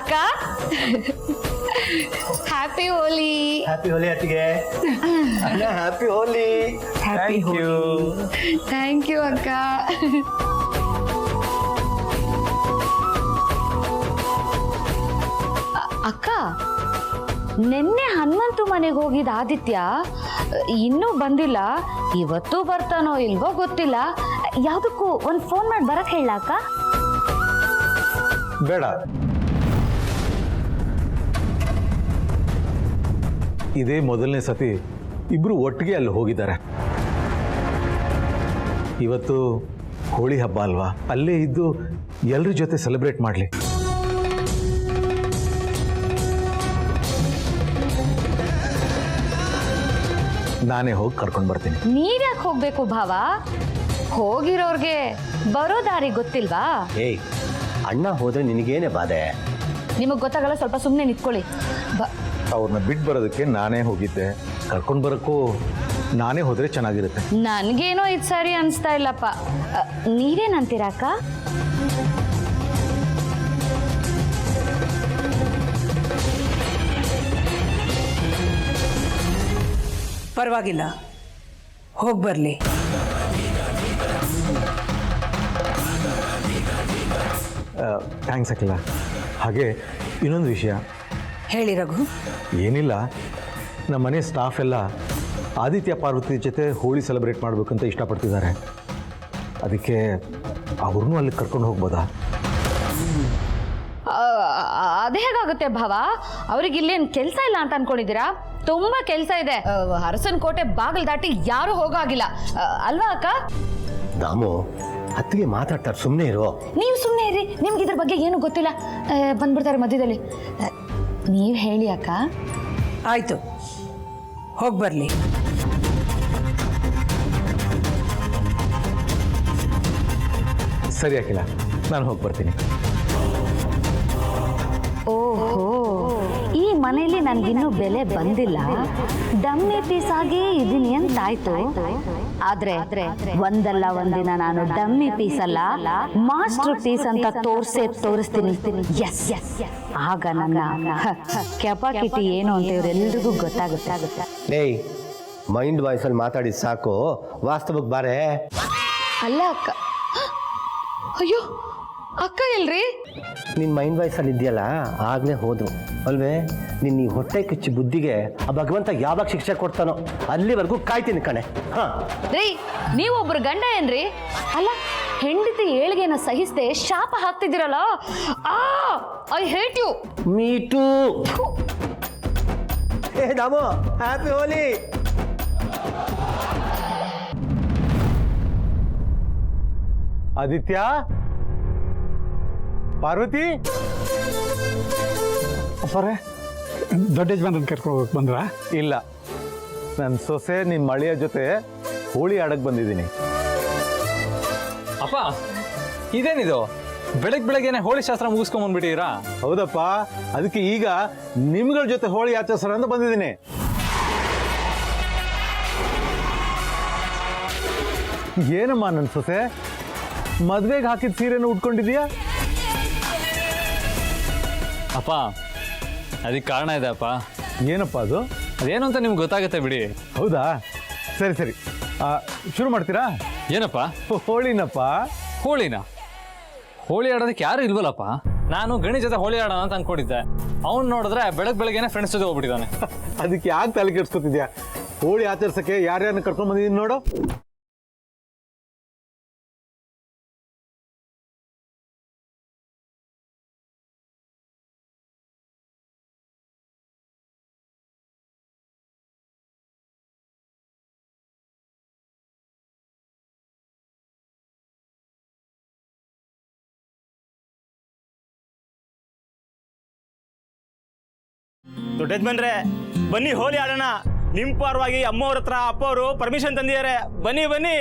ಅಕ್ಕ ಹ್ಯಾಪಿ ಹೋಲಿ. ಹ್ಯಾಪಿ ಹೋಲಿ ಅತ್ತಿಗೆ. Happy Holi. Thank you ಅಕ್ಕ. ಅಕ್ಕ ನಿನ್ನೆ ಹನುಮಂತು ಮನೆಗೆ ಹೋಗಿದ್ದ ಆದಿತ್ಯ ಇನ್ನೂ ಬಂದಿಲ್ಲ. ಇವತ್ತು ಬರ್ತಾನೋ ಇಲ್ವೋ ಗೊತ್ತಿಲ್ಲ. ಯಾವುದಕ್ಕೂ ಒಂದು ಫೋನ್ ಮಾಡಿ ಬರಕ್ ಹೇಳ ಅಕ್ಕ. ಬೇಡ, ಇದೇ ಮೊದಲನೇ ಸತಿ ಇಬ್ರು ಒಟ್ಟಿಗೆ ಅಲ್ಲಿ ಹೋಗಿದ್ದಾರೆ. ಇವತ್ತು ಹೋಳಿ ಹಬ್ಬ ಅಲ್ವಾ, ಅಲ್ಲೇ ಇದ್ದು ಎಲ್ಲರ ಜೊತೆ ಸೆಲೆಬ್ರೇಟ್ ಮಾಡಲಿ. ನಾನೇ ಹೋಗಿ ಕರ್ಕೊಂಡು ಬರ್ತೀನಿ. ನೀವ್ಯಾಕೆ ಹೋಗ್ಬೇಕು ಭಾವ? ಹೋಗಿರೋರ್ಗೆ ಬರೋ ದಾರಿ ಗೊತ್ತಿಲ್ವಾ? ಏಯ್, ಅಣ್ಣ ಹೋದ್ರೆ ನಿನಗೇನೆ ಬಾಧೆ? ನಿಮಗ್ ಗೊತ್ತಾಗಲ್ಲ, ಸ್ವಲ್ಪ ಸುಮ್ಮನೆ ನಿಂತ್ಕೊಳ್ಳಿ. ಅವ್ರನ್ನ ಬಿಟ್ಟು ಬರೋದಕ್ಕೆ ನಾನೇ ಹೋಗಿದ್ದೆ, ಕರ್ಕೊಂಡು ಬರೋಕ್ಕೂ ನಾನೇ ಹೋದ್ರೆ ಚೆನ್ನಾಗಿರುತ್ತೆ. ನನ್ಗೇನೋ ಇದು ಸರಿ ಅನ್ಸ್ತಾ ಇಲ್ಲಪ್ಪ. ನೀವೇನಂತೀರಾ ಅಕ್ಕ? ಪರವಾಗಿಲ್ಲ, ಹೋಗಿ ಬರಲಿ. ಥ್ಯಾಂಕ್ಸ್ ಅಖಿಲ. ಹಾಗೆ ಇನ್ನೊಂದು ವಿಷಯ. ಹೇಳಿ ರಘು. ಏನಿಲ್ಲ, ನಮ್ಮ ಮನೆ ಸ್ಟಾಫ್ ಎಲ್ಲ ಆದಿತ್ಯ ಪಾರ್ವತಿ ಜೊತೆ ಹೋಳಿ ಸೆಲೆಬ್ರೇಟ್ ಮಾಡಬೇಕಂತ ಇಷ್ಟಪಡ್ತಿದ್ದಾರೆ. ಅದಕ್ಕೆ ಅವ್ರನ್ನೂ ಅಲ್ಲಿ ಕರ್ಕೊಂಡು ಹೋಗ್ಬೋದಾ? ಅದೇ ಹೇಗಾಗುತ್ತೆ ಭಾವ? ಅವ್ರಿಗೆ ಇಲ್ಲೇನು ಕೆಲಸ ಇಲ್ಲ ಅಂತ ಅನ್ಕೊಂಡಿದ್ದೀರಾ? ತುಂಬಾ ಕೆಲಸ ಇದೆ. ಅರಸನ್ ಕೋಟೆ ಬಾಗಿಲು ದಾಟಿ ಯಾರು ಹೋಗಾಗಿಲ್ಲ ಅಲ್ವಾ ಅಕ್ಕ? ದಾಮು, ಅತ್ತಿಗೆ ಮಾತಾಡ್ತಾರೆ, ಸುಮ್ಮನೆ ಇರೋ. ನೀವು ಸುಮ್ಮನೆ ಇರಿ, ನಿಮ್ಗೆ ಇದ್ರ ಬಗ್ಗೆ ಏನು ಗೊತ್ತಿಲ್ಲ. ಬಂದ್ಬಿಡ್ತಾರೆ ಮಧ್ಯದಲ್ಲಿ. ನೀವು ಹೇಳಿ ಅಕ್ಕ. ಆಯ್ತು, ಹೋಗಿ ಬರಲಿ. ಸರಿ ಅಖಿಲ, ನಾನು ಹೋಗಿ ಬರ್ತೀನಿ. ಓಹೋ, ಈ ಮನೆಯಲ್ಲಿ ನನ್ಗಿನ್ನೂ ಬೆಲೆ ಬಂದಿಲ್ಲ, ಡಮ್ಮಿ ಪೀಸ್ ಆಗಿ ಇದೀನಿ ಅಂತಾಯ್ತು. ಆದ್ರೆ ಒಂದಲ್ಲ ಒಂದಿನ ನಾನು ಡಮ್ಮಿ ಪೀಸ್ ಅಲ್ಲ, ಮಾಸ್ಟರ್ ಪೀಸ್ ಅಂತ ತೋರಿಸ್ತೀನಿ. ಎಸ್, ಆಗ ನನ್ನ ಕೆಪಾಸಿಟಿ ಏನು ಅಂತ ಇವರೆಲ್ರಿಗೂ ಗೊತ್ತಾಗುತ್ತೆ. ಏಯ್, ಮೈಂಡ್ ವಾಯ್ಸಲ್ಲಿ ಮಾತಾಡಿದ್ ಸಾಕು, ವಾಸ್ತವಕ್ಕೆ ಬಾರೆ. ಅಲ್ಲ ಅಕ್ಕ. ಅಯ್ಯೋ ಅಕ್ಕ ಎಲ್ರಿ? ನಿನ್ನ ಮೈಂಡ್ ವಾಯ್ಸಲ್ಲಿ ಇದೆಯಲ್ಲ, ಆಗಲೇ ಹೋದ್ರು ಅಲ್ವೇ? ನಿನ್ನ ಈ ಹೊಟ್ಟೆ ಕಿಚ್ಚು ಬುದ್ಧಿಗೆ ಆ ಭಗವಂತ ಯಾವಾಗ ಶಿಕ್ಷೆ ಕೊಡ್ತಾನೋ ಅಲ್ಲಿವರೆಗೂ ಕಾಯ್ತೀನಿ ಕಣೆ. ಹಾ ರೀ, ನೀವೊಬ್ರು ಗಂಡ ಏನ್ರಿ? ಅಲ್ಲ, ಹೆಂಡತಿ ಏಳಿಗೆನ ಸಹಿಸದೆ ಶಾಪ ಹಾಕ್ತಿದ್ದೀರಲ್ಲ. I hate you. ಮೀಟು. ಏ ದಾಮು, ಹ್ಯಾಪಿ ಹೋಲಿ. ಆದಿತ್ಯ, ಪಾರ್ವತಿ, ಸರೇ ದೊಡ್ಡ ಯಜಮಾನರನ್ನ ಕರ್ಕೋಬೇಕು ಬಂದ್ರಾ? ಇಲ್ಲ, ನನ್ನ ಸೊಸೆ ನಿಮ್ಮ ಮಳೆಯ ಜೊತೆ ಹೋಳಿ ಆಡಕ್ಕೆ ಬಂದಿದ್ದೀನಿ. ಅಪ್ಪ, ಇದೇನಿದು? ಬೆಳಗ್ಗೆನೆ ಹೋಳಿ ಶಾಸ್ತ್ರ ಮುಗಿಸ್ಕೊಂಡ್ಬಂದ್ಬಿಟ್ಟಿರಾ? ಹೌದಪ್ಪ, ಅದಕ್ಕೆ ಈಗ ನಿಮ್ಗಳ ಜೊತೆ ಹೋಳಿ ಆಚರಿಸೋಣ ಅಂತ ಬಂದಿದ್ದೀನಿ. ಏನಮ್ಮ ನನ್ನ ಸೊಸೆ, ಮದ್ವೆಗೆ ಹಾಕಿದ ಸೀರೆನ ಉಟ್ಕೊಂಡಿದೀಯಾ? ಅಪ್ಪ, ಅದಕ್ಕೆ ಕಾರಣ ಇದೆ ಅಪ್ಪ. ಏನಪ್ಪ ಅದು? ಅದೇನು ಅಂತ ನಿಮ್ಗೆ ಗೊತ್ತಾಗುತ್ತೆ ಬಿಡಿ. ಹೌದಾ? ಸರಿ ಸರಿ, ಶುರು ಮಾಡ್ತೀರಾ? ಏನಪ್ಪ? ಹೋಳಿನಪ್ಪ. ಹೋಳಿನ? ಹೋಳಿ ಆಡೋದಕ್ಕೆ ಯಾರು ಇಲ್ವಲ್ಲಪ್ಪ. ನಾನು ಗಣಿ ಜೊತೆ ಹೋಳಿ ಆಡೋಣ ಅಂತ ಅನ್ಕೊಂಡಿದ್ದೆ. ಅವ್ನು ನೋಡಿದ್ರೆ ಬೆಳಗ್ಗೆನೆ ಫ್ರೆಂಡ್ಸ್ ಜೊತೆ ಹೋಗ್ಬಿಟ್ಟಿದ್ದಾನೆ. ಅದಕ್ಕೆ ಯಾಕೆ ತಲೆ ಕೆಡ್ಸ್ಕೊತಿದ್ಯಾ? ಹೋಳಿ ಆಚರಿಸಕ್ಕೆ ಯಾರ್ಯಾರನ್ನ ಕರ್ಕೊಂಡ್ ಬಂದಿದ್ದೀನಿ ನೋಡು. ದೊಡ್ಡ ಯಜಮಾನ್ರೆ, ಬನ್ನಿ ಹೋಲಿ ಆಡೋಣ. ನಿಮ್ಮ ಪರವಾಗಿ ಅಮ್ಮವ್ರ ಹತ್ರ ಅಪ್ಪ ಅವರು ಪರ್ಮಿಷನ್ ತಂದಿದ್ದಾರೆ. ಬನ್ನಿ ಬನ್ನಿ.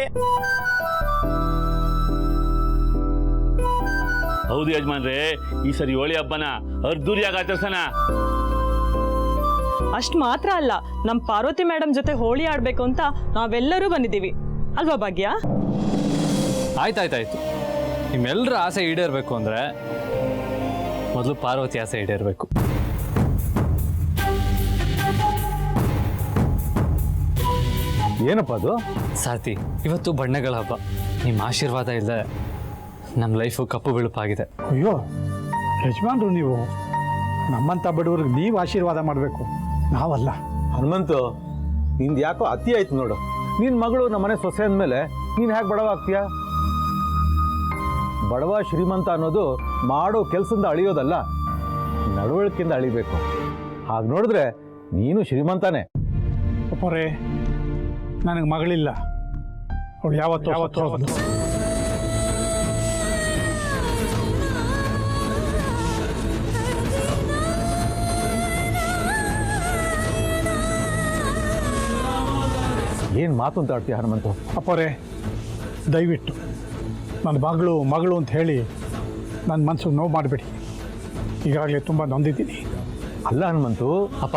ಹೌದು ಯಜಮಾನ್ರೆ, ಈ ಸರಿ ಹೋಳಿ ಹಬ್ಬನ ಅರ್ಧೂರಿಯಾಗಿ ಆಚರಿಸೋಣ. ಅಷ್ಟು ಮಾತ್ರ ಅಲ್ಲ, ನಮ್ಮ ಪಾರ್ವತಿ ಮೇಡಮ್ ಜೊತೆ ಹೋಳಿ ಆಡಬೇಕು ಅಂತ ನಾವೆಲ್ಲರೂ ಬಂದಿದ್ದೀವಿ ಅಲ್ವಾ ಭಾಗ್ಯ? ಆಯ್ತಾಯ್ತಾಯ್ತು, ನಿಮ್ಮೆಲ್ಲರ ಆಸೆ ಈಡೇರಬೇಕು ಅಂದರೆ ಮೊದಲು ಪಾರ್ವತಿ ಆಸೆ ಈಡೇರಬೇಕು. ಏನಪ್ಪ ಅದು? ಸಾರ್ಥಿ, ಇವತ್ತು ಬಣ್ಣಗಳ ಹಬ್ಬ. ನಿಮ್ಮ ಆಶೀರ್ವಾದ ಇಲ್ಲದೆ ನಮ್ಮ ಲೈಫು ಕಪ್ಪು ಬಿಳುಪಾಗಿದೆ. ಅಯ್ಯೋ ಯಜಮಾನ್ರು, ನೀವು ನಮ್ಮಂಥ ಬಡವ್ರಿಗೆ ನೀವು ಆಶೀರ್ವಾದ ಮಾಡಬೇಕು, ನಾವಲ್ಲ. ಹನುಮಂತು, ನಿಂದು ಯಾಕೋ ಅತಿ ಆಯ್ತು ನೋಡು. ನಿನ್ನ ಮಗಳು ನಮ್ಮನೆ ಸೊಸೆ ಅಂದಮೇಲೆ ನೀನು ಹೇಗೆ ಬಡವ ಆಗ್ತೀಯ? ಬಡವ ಶ್ರೀಮಂತ ಅನ್ನೋದು ಮಾಡೋ ಕೆಲಸದಿಂದ ಅಳಿಯೋದಲ್ಲ, ನಡವಳಿಕೆಯಿಂದ ಅಳಿಬೇಕು. ಹಾಗೆ ನೋಡಿದ್ರೆ ನೀನು ಶ್ರೀಮಂತನೇ. ಅಪ್ಪರೇ, ನನಗೆ ಮಗಳಿಲ್ಲ, ಅವಳು ಯಾವತ್ತೂ ಹೋದ್ಲು. ಏನು ಮಾತು ಅಂತ ಆಡ್ತೀಯ ಹನುಮಂತು? ಅಪ್ಪರೇ, ದಯವಿಟ್ಟು ನನ್ನ ಮಗಳು ಅಂತ ಹೇಳಿ ನನ್ನ ಮನಸ್ಸಿಗೆ ನೋವು ಮಾಡಿಬಿಡಿ. ಈಗಾಗಲೇ ತುಂಬ ನೊಂದಿದ್ದೀನಿ. ಅಲ್ಲ ಹನುಮಂತು. ಅಪ್ಪ,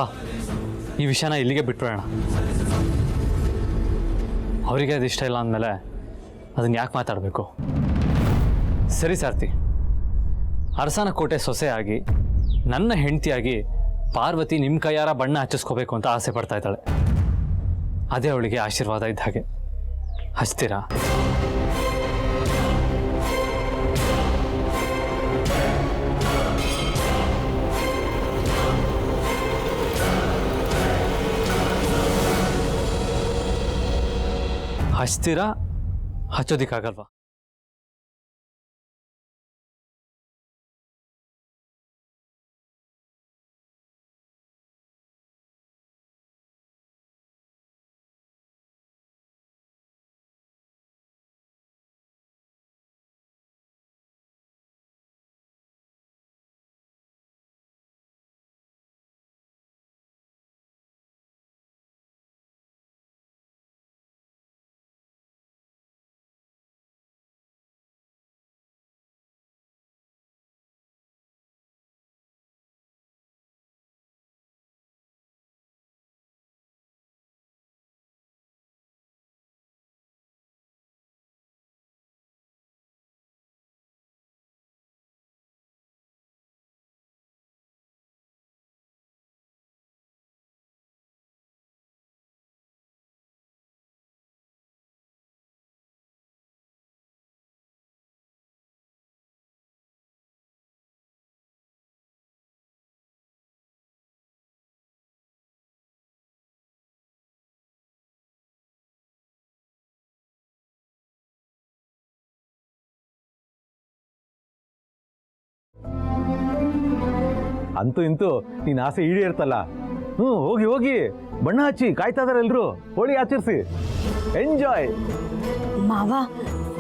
ಈ ವಿಷಯನ ಇಲ್ಲಿಗೆ ಬಿಟ್ಬಿಡೋಣ. ಅವರಿಗೆ ಅದು ಇಷ್ಟ ಇಲ್ಲ ಅಂದಮೇಲೆ ಅದನ್ನು ಯಾಕೆ ಮಾತಾಡಬೇಕು? ಸರಿ ಸಾರ್ಥಿ, ಅರಸನ ಕೋಟೆ ಸೊಸೆಯಾಗಿ ನನ್ನ ಹೆಂಡತಿಯಾಗಿ ಪಾರ್ವತಿ ನಿಮ್ಮ ಕೈಯಾರ ಬಣ್ಣ ಹಚ್ಚಿಸ್ಕೋಬೇಕು ಅಂತ ಆಸೆ ಪಡ್ತಾ ಇದ್ದಾಳೆ. ಅದೇ ಅವಳಿಗೆ ಆಶೀರ್ವಾದ ಇದ್ದ ಹಾಗೆ. ಹಚ್ತೀರಾ? ಹಚ್ತೀರಾ? ಹಚ್ಚೋದಿಕ್ಕಾಗಲ್ವಾ? ಅಂತೂ ಇಂತೂ ನೀನು ಆಸೆ ಈಡೇರ್ತಲ್ಲ. ಹೋಗಿ ಹೋಗಿ ಬಣ್ಣ ಹಚ್ಚಿ, ಕಾಯ್ತಾ ಇದಾರೆ ಎಲ್ರು. ಹೋಳಿ ಆಚರಿಸಿ, ಎಂಜಾಯ್. ಮಾವ,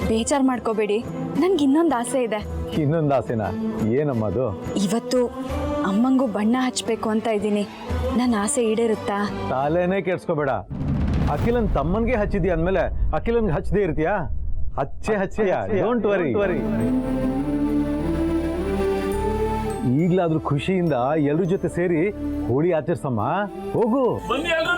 ಬೇಜಾರು ಮಾಡ್ಕೋಬೇಡಿ, ನನ್ಗೆ ಇನ್ನೊಂದು ಆಸೆ ಇದೆ. ಇನ್ನೊಂದು ಆಸೆನಾ? ಏನಮ್ಮ ಅದು? ಇವತ್ತು ಅಮ್ಮಂಗೂ ಬಣ್ಣ ಹಚ್ಚಬೇಕು ಅಂತ ಇದ್ದೀನಿ. ನನ್ನ ಆಸೆ ಈಡೇರುತ್ತಾ? ತಾಲೇನೇ ಕೆಡ್ಸ್ಕೋಬೇಡ. ಅಖಿಲನ್ ತಮ್ಮನ್ಗೆ ಹಚ್ಚಿದ್ಯಾ ಅಂದಮೇಲೆ ಅಖಿಲನ್ಗೆ ಹಚ್ಚದೇ ಇರ್ತೀಯಾ? ಹಚ್ಚೆ ಡೋಂಟ್ ವರಿ. ಈಗಲಾದ್ರೂ ಖುಷಿಯಿಂದ ಎಲ್ಲರ ಜೊತೆ ಸೇರಿ ಹೋಳಿ ಆಚರಿಸಮ್ಮ. ಹೋಗು. ಬನ್ನಿ ಎಲ್ರೂ.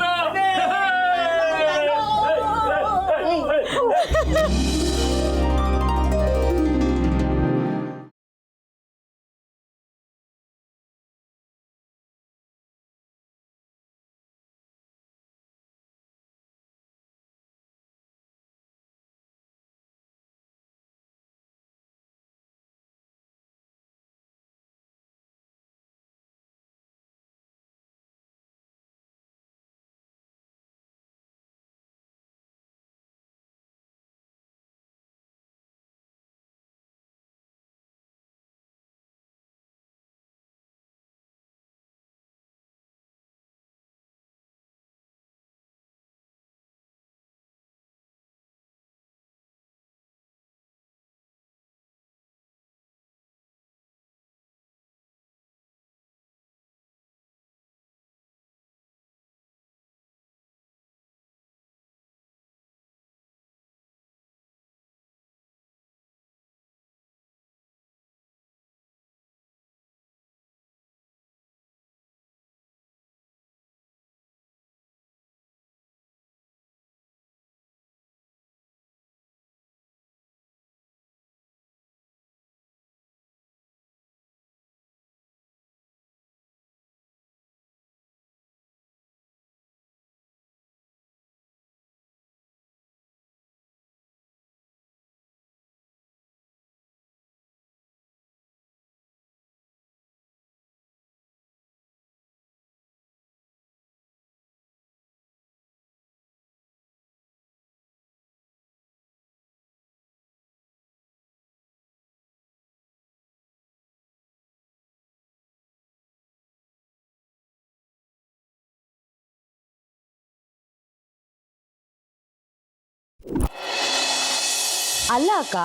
ಅಲ್ಲ ಅಕ್ಕ,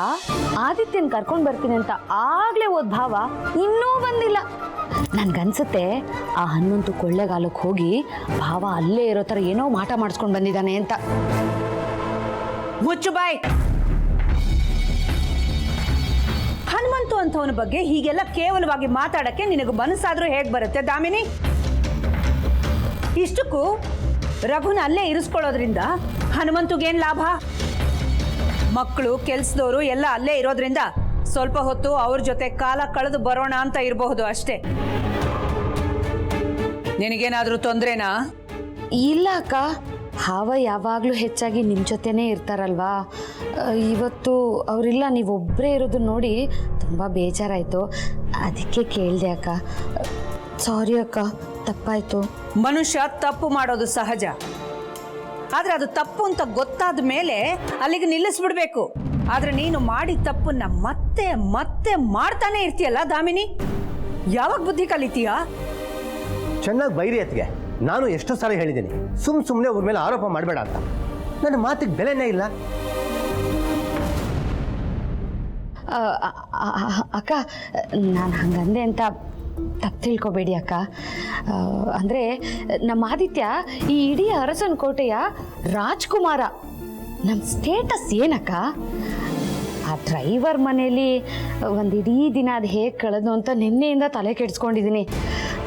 ಆದಿತ್ಯನ್ ಕರ್ಕೊಂಡು ಬರ್ತೀನಿ ಅಂತ ಆಗ್ಲೇ ಹೋದ್ ಭಾವ ಇನ್ನೂ ಬಂದಿಲ್ಲ. ನನ್ಗನ್ಸುತ್ತೆ ಆ ಹನುಮಂತು ಕೊಳ್ಳೆಗಾಲಕ್ಕೆ ಹೋಗಿ ಭಾವ ಅಲ್ಲೇ ಇರೋ ಥರ ಏನೋ ಮಾಟ ಮಾಡಿಸ್ಕೊಂಡು ಬಂದಿದ್ದಾನೆ ಅಂತ. ಮುಚ್ಚು ಬಾಯ್. ಹನುಮಂತು ಅಂತವನ ಬಗ್ಗೆ ಹೀಗೆಲ್ಲ ಕೇವಲವಾಗಿ ಮಾತಾಡಕ್ಕೆ ನಿನಗೆ ಮನಸ್ಸಾದ್ರೂ ಹೇಗೆ ಬರುತ್ತೆ ದಾಮಿನಿ? ಇಷ್ಟಕ್ಕೂ ರಘುನ ಅಲ್ಲೇ ಇರಿಸ್ಕೊಳ್ಳೋದ್ರಿಂದ ಹನುಮಂತುಗೇನ್ ಲಾಭ? ಮಕ್ಕಳು ಕೆಲ್ಸದವರು ಎಲ್ಲ ಅಲ್ಲೇ ಇರೋದ್ರಿಂದ ಸ್ವಲ್ಪ ಹೊತ್ತು ಅವ್ರ ಜೊತೆ ಕಾಲ ಕಳೆದು ಬರೋಣ ಅಂತ ಇರಬಹುದು ಅಷ್ಟೇ. ನಿನಗೇನಾದ್ರೂ ತೊಂದ್ರೆನಾ? ಇಲ್ಲ ಅಕ್ಕ, ಭಾವ ಯಾವಾಗಲೂ ಹೆಚ್ಚಾಗಿ ನಿಮ್ಮ ಜೊತೆನೇ ಇರ್ತಾರಲ್ವಾ. ಇವತ್ತು ಅವರಿಲ್ಲ, ನೀವೊಬ್ಬರೇ ಇರೋದು ನೋಡಿ ತುಂಬ ಬೇಜಾರಾಯಿತು. ಅದಕ್ಕೆ ಕೇಳಿದೆ ಅಕ್ಕ. ಸಾರಿ ಅಕ್ಕ, ತಪ್ಪಾಯಿತು. ಮನುಷ್ಯ ತಪ್ಪು ಮಾಡೋದು ಸಹಜ, ಆದ್ರೆ ಅದು ತಪ್ಪು ಅಂತ ಗೊತ್ತಾದ ಮೇಲೆ ಅಲ್ಲಿಗೆ ನಿಲ್ಲಿಸ್ಬಿಡ್ಬೇಕು. ಆದ್ರೆ ನೀನು ಮಾಡಿ ತಪ್ಪನ್ನ ಮತ್ತೆ ಮತ್ತೆ ಮಾಡ್ತಾನೆ ಇರ್ತೀಯಲ್ಲ ದಾಮಿನಿ, ಯಾವಾಗ ಬುದ್ಧಿ ಕಲಿತೀಯಾ? ಚೆನ್ನಾಗಿ ಬೈರಿ ಅತ್ತಿಗೆ. ನಾನು ಎಷ್ಟೋ ಸಲ ಹೇಳಿದ್ದೀನಿ ಸುಮ್ಮನೆ ಅವ್ರ ಮೇಲೆ ಆರೋಪ ಮಾಡಬೇಡ ಅಂತ. ನನ್ನ ಮಾತಿಗೆ ಬೆಲೆನೇ ಇಲ್ಲ. ಅಕ್ಕ, ನಾನು ಹಂಗಂದೆ ಅಂತ ತಪ್ಪು ತಿಳ್ಕೊಬೇಡಿ ಅಕ್ಕ. ಅಂದರೆ ನಮ್ಮ ಆದಿತ್ಯ ಈ ಇಡೀ ಅರಸನ ಕೋಟೆಯ ರಾಜ್ಕುಮಾರ. ನಮ್ಮ ಸ್ಟೇಟಸ್ ಏನಕ್ಕ? ಆ ಡ್ರೈವರ್ ಮನೆಯಲ್ಲಿ ಒಂದು ಇಡೀ ದಿನ ಅದು ಹೇಗೆ ಕಳೆದು ಅಂತ ನಿನ್ನೆಯಿಂದ ತಲೆ ಕೆಡಿಸ್ಕೊಂಡಿದ್ದೀನಿ.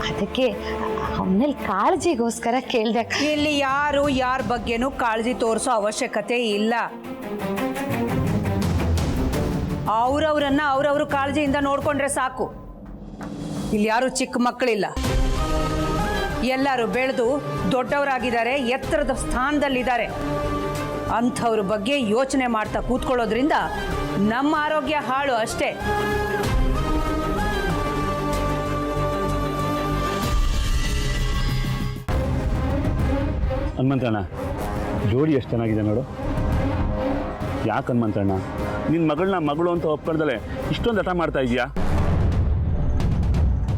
ಅದಕ್ಕೆ ಅವನಲ್ಲಿ ಕಾಳಜಿಗೋಸ್ಕರ ಕೇಳಿದೆ ಅಕ್ಕ. ಇಲ್ಲಿ ಯಾರು ಯಾರ ಬಗ್ಗೆನೂ ಕಾಳಜಿ ತೋರಿಸೋ ಅವಶ್ಯಕತೆ ಇಲ್ಲ. ಅವ್ರವ್ರನ್ನ ಅವ್ರವ್ರ ಕಾಳಜಿಯಿಂದ ನೋಡ್ಕೊಂಡ್ರೆ ಸಾಕು. ಇಲ್ಲಿ ಯಾರು ಚಿಕ್ಕ ಮಕ್ಕಳಿಲ್ಲ, ಎಲ್ಲರೂ ಬೆಳೆದು ದೊಡ್ಡವರಾಗಿದ್ದಾರೆ, ಎತ್ತರದ ಸ್ಥಾನದಲ್ಲಿದ್ದಾರೆ. ಅಂಥವ್ರ ಬಗ್ಗೆ ಯೋಚನೆ ಮಾಡ್ತಾ ಕೂತ್ಕೊಳ್ಳೋದ್ರಿಂದ ನಮ್ಮ ಆರೋಗ್ಯ ಹಾಳು ಅಷ್ಟೇ. ಹನುಮಂತಣ್ಣ, ಜೋಡಿ ಎಷ್ಟು ಚೆನ್ನಾಗಿದೆ ನೋಡು. ಯಾಕೆ ಹನುಮಂತಣ್ಣ, ನಿನ್ನ ಮಗಳನ್ನ ಮಗಳು ಅಂತ ಒಪ್ಕೊಳ್ದಲೆ ಇಷ್ಟೊಂದು ಹಠ ಮಾಡ್ತಾ ಇದೀಯಾ?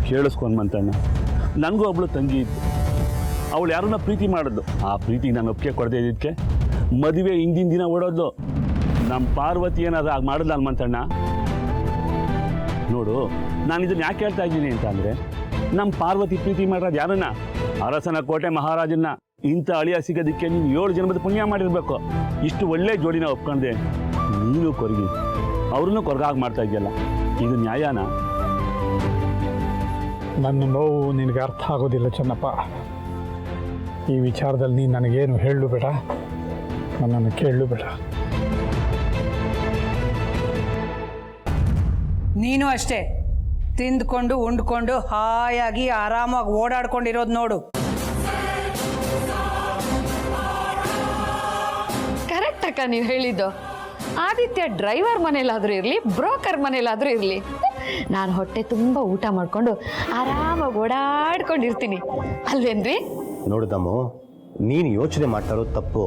ಕೇಳಿಸ್ಕೊ ಹನುಮಂತಣ್ಣ, ನನಗೂ ಒಬ್ಳು ತಂಗಿ ಇದ್ದು, ಅವಳು ಯಾರನ್ನ ಪ್ರೀತಿ ಮಾಡೋದು. ಆ ಪ್ರೀತಿಗೆ ನಾನು ಒಪ್ಪಿಗೆ ಕೊಡದೇ ಇದ್ದಕ್ಕೆ ಮದುವೆ ಹಿಂದಿನ ದಿನ ಓಡೋದು. ನಮ್ಮ ಪಾರ್ವತಿ ಏನಾದ್ರು ಆಗ ಮಾಡೋದು ಹನುಮಂತಣ್ಣ. ನೋಡು, ನಾನು ಇದನ್ನು ಯಾಕೆ ಹೇಳ್ತಾ ಇದ್ದೀನಿ ಅಂತ ಅಂದರೆ, ನಮ್ಮ ಪಾರ್ವತಿ ಪ್ರೀತಿ ಮಾಡೋದು ಯಾರನ್ನ? ಅರಸನ ಕೋಟೆ ಮಹಾರಾಜನ್ನ. ಇಂಥ ಅಳಿಯ ಸಿಗೋದಕ್ಕೆ ನೀನು 7 ಜನ್ಮದ ಪುಣ್ಯ ಮಾಡಿರ್ಬೇಕು. ಇಷ್ಟು ಒಳ್ಳೆ ಜೋಡಿನ ಒಪ್ಕೊಂಡೆ ನೀನು ಕೊರಗಿ ಅವ್ರನ್ನೂ ಕೊರಗಾಗಿ ಮಾಡ್ತಾ ಇದೆಯಲ್ಲ, ಇದು ನ್ಯಾಯನಾ? ನನ್ನ ನೋವು ನಿನಗೆ ಅರ್ಥ ಆಗೋದಿಲ್ಲ ಚೆನ್ನಪ್ಪ. ಈ ವಿಚಾರದಲ್ಲಿ ನೀನು ನನಗೇನು ಹೇಳಲು ಬೇಡ, ನನ್ನನ್ನು ಕೇಳಲು ಬೇಡ. ನೀನು ಅಷ್ಟೇ ತಿಂದ್ಕೊಂಡು ಉಂಡ್ಕೊಂಡು ಹಾಯಾಗಿ ಆರಾಮಾಗಿ ಓಡಾಡ್ಕೊಂಡಿರೋದು ನೋಡು. ಕರೆಕ್ಟ್ ಅಕ್ಕ ನೀವು ಹೇಳಿದ್ದು. ಆದಿತ್ಯ ಡ್ರೈವರ್ ಮನೇಲಾದರೂ ಇರಲಿ, ಬ್ರೋಕರ್ ಮನೇಲಾದರೂ ಇರಲಿ, ನಾನು ಹೊಟ್ಟೆ ತುಂಬ ಊಟ ಮಾಡಿಕೊಂಡು ಆರಾಮಾಗಿ ಓಡಾಡ್ಕೊಂಡಿರ್ತೀನಿ ಅಲ್ವೇನ್ರಿ? ನೋಡಿದಮ್ಮ, ನೀನು ಯೋಚನೆ ಮಾಡ್ತಾ ಇರೋದು ತಪ್ಪು.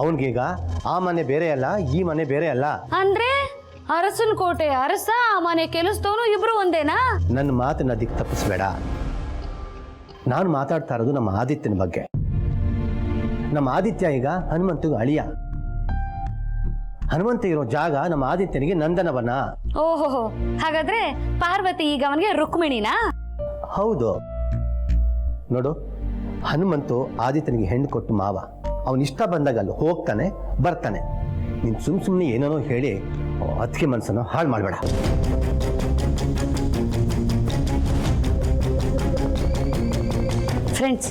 ಅವನಿಗೀಗ ಆ ಮನೆ ಬೇರೆ ಅಲ್ಲ, ಈ ಮನೆ ಬೇರೆ ಅಲ್ಲ. ಅಂದ್ರೆ ಅರಸನ ಕೋಟೆ ಅರಸ, ಆ ಮನೆ ಕೆಲಸದವನು ಇಬ್ರು ಒಂದೇನಾ? ನನ್ನ ಮಾತನ್ನ ದಿಕ್ಕು ತಪ್ಪಿಸ್ಬೇಡ. ನಾನು ಮಾತಾಡ್ತಾ ಇರೋದು ನಮ್ಮ ಆದಿತ್ಯನ ಬಗ್ಗೆ. ನಮ್ಮ ಆದಿತ್ಯ ಈಗ ಹನುಮಂತಗೆ ಅಳಿಯ. ಹನುಮಂತ ಇರೋ ಜಾಗ ನಮ್ಮ ಆದಿತ್ಯನಿಗೆ ನಂದನವನ. ಓಹೋ, ಹಾಗಾದ್ರೆ ಪಾರ್ವತಿ ಈಗ ಅವನಿಗೆ ರುಕ್ಮಿಣಿನಾ? ಹೌದು. ನೋಡು, ಹನುಮಂತು ಆದಿತ್ಯನಿಗೆ ಹೆಣ್ಣು ಕೊಟ್ಟು ಮಾವ. ಅವನಿಷ್ಟ ಬಂದಾಗ ಅಲ್ಲಿ ಹೋಗ್ತಾನೆ ಬರ್ತಾನೆ. ನೀನು ಸುಮ್ಮನೆ ಏನೇನೋ ಹೇಳಿ ಅದಕ್ಕೆ ಮನಸ್ಸನ್ನು ಹಾಳು ಮಾಡಬೇಡ. ಫ್ರೆಂಡ್ಸ್,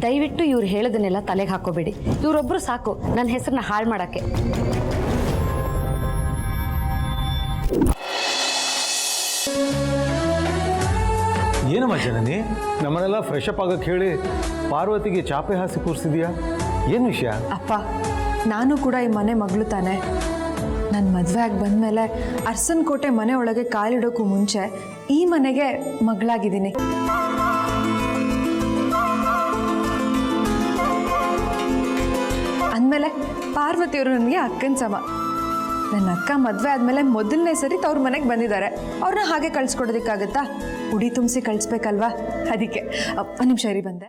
ದಯವಿಟ್ಟು ಇವ್ರು ಹೇಳೋದನ್ನೆಲ್ಲ ತಲೆಗೆ ಹಾಕೋಬೇಡಿ. ಇವರೊಬ್ರು ಸಾಕು ನನ್ನ ಹೆಸರನ್ನ ಹಾಳು ಮಾಡಕ್ಕೆ. ಏನಮ್ಮ ಜನನಿ, ನಮ್ಮನ್ನೆಲ್ಲ ಫ್ರೆಶ್ ಅಪ್ ಆಗಕ್ಕೆ ಹೇಳಿ ಪಾರ್ವತಿಗೆ ಚಾಪೆ ಹಾಸಿ ಕೂರಿಸಿದ್ಯಾ? ಏನು ವಿಷಯ? ಅಪ್ಪ, ನಾನು ಕೂಡ ಈ ಮನೆ ಮಗಳು ತಾನೆ. ನನ್ನ ಮದುವೆ ಆಗಿ ಬಂದಮೇಲೆ ಅರಸನ ಕೋಟೆ ಮನೆ ಒಳಗೆ ಕಾಲಿಡೋಕ್ಕೂ ಮುಂಚೆ ಈ ಮನೆಗೆ ಮಗಳಾಗಿದ್ದೀನಿ. ಅಂದಮೇಲೆ ಪಾರ್ವತಿಯವರು ನನಗೆ ಅಕ್ಕನ ಸಮ. ನನ್ನ ಅಕ್ಕ ಮದುವೆ ಆದಮೇಲೆ ಮೊದಲನೇ ಸರಿ ತವ್ರ ಮನೆಗೆ ಬಂದಿದ್ದಾರೆ. ಅವ್ರನ್ನ ಹಾಗೆ ಕಳಿಸ್ಕೊಡೋದಕ್ಕಾಗತ್ತಾ? ಉಡಿ ತುಂಬಿಸಿ ಕಳಿಸ್ಬೇಕಲ್ವಾ? ಅದಕ್ಕೆ ಒಂದು ನಿಮಿಷ ಇರಿ, ಬಂದೆ.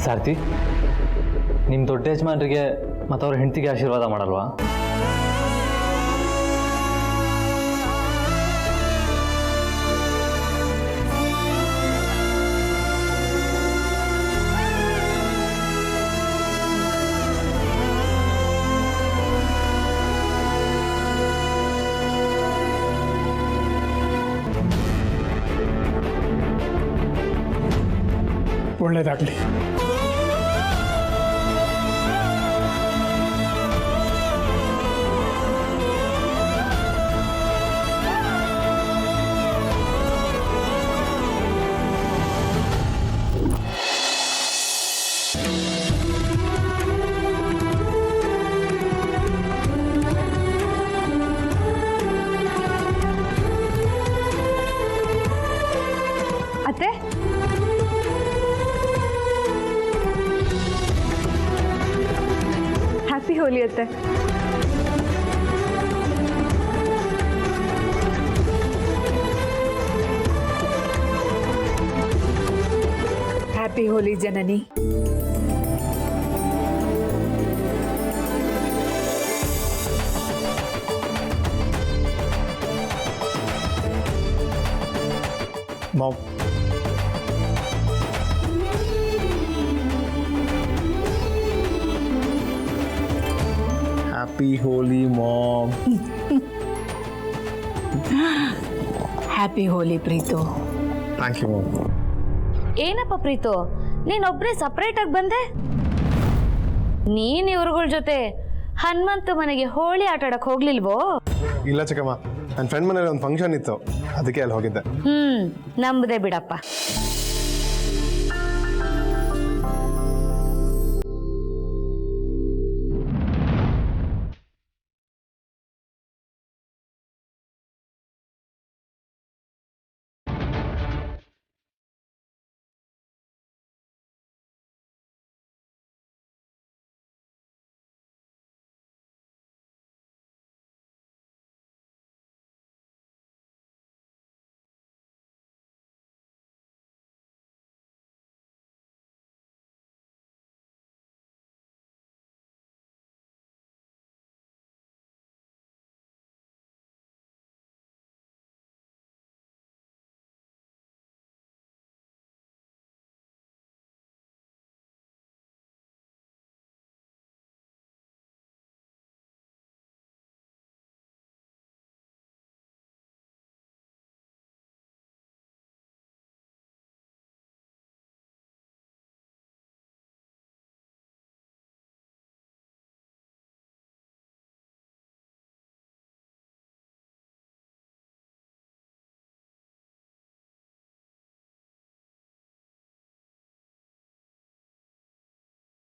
ಸಾರ್ಥಿ, ನಿಮ್ಮ ದೊಡ್ಡ ಯಜಮಾನರಿಗೆ ಮತ್ತು ಅವ್ರ ಹೆಂಡತಿಗೆ ಆಶೀರ್ವಾದ ಮಾಡಲ್ವಾ? ಒಳ್ಳೇದಾಗಲಿ. ಅತ್ತೆ, ಹ್ಯಾಪಿ ಹೋಲಿ ಅತ್ತೆ. ಹ್ಯಾಪಿ ಹೋಲಿ ಜನನಿ. ಮಾವ್, happy Holi mom. Happy Holi Preetu. Thank you mom. ಏನಪ್ಪ ಪ್ರೀತು, ನೀನೊಬ್ಬರೇ ಸಪ್ರೇಟಾಗಿ ಬಂದೆ? ನೀನು ಇವ್ರುಗಳ ಜೊತೆ ಹನುಮಂತು ಮನೆಗೆ ಹೋಳಿ ಆಟ ಆಡಕ್ಕೆ ಹೋಗ್ಲಿಲ್ವೋ? ಇಲ್ಲ ಚಿಕ್ಕಮ್ಮ, ನನ್ನ ಫ್ರೆಂಡ್ ಮನೇಲಿ ಒಂದು ಫಂಕ್ಷನ್ ಇತ್ತು, ಅದಕ್ಕೆ ಅಲ್ಲಿ ಹೋಗಿದ್ದೆ. ನಂಬದೆ ಬಿಡಪ್ಪ.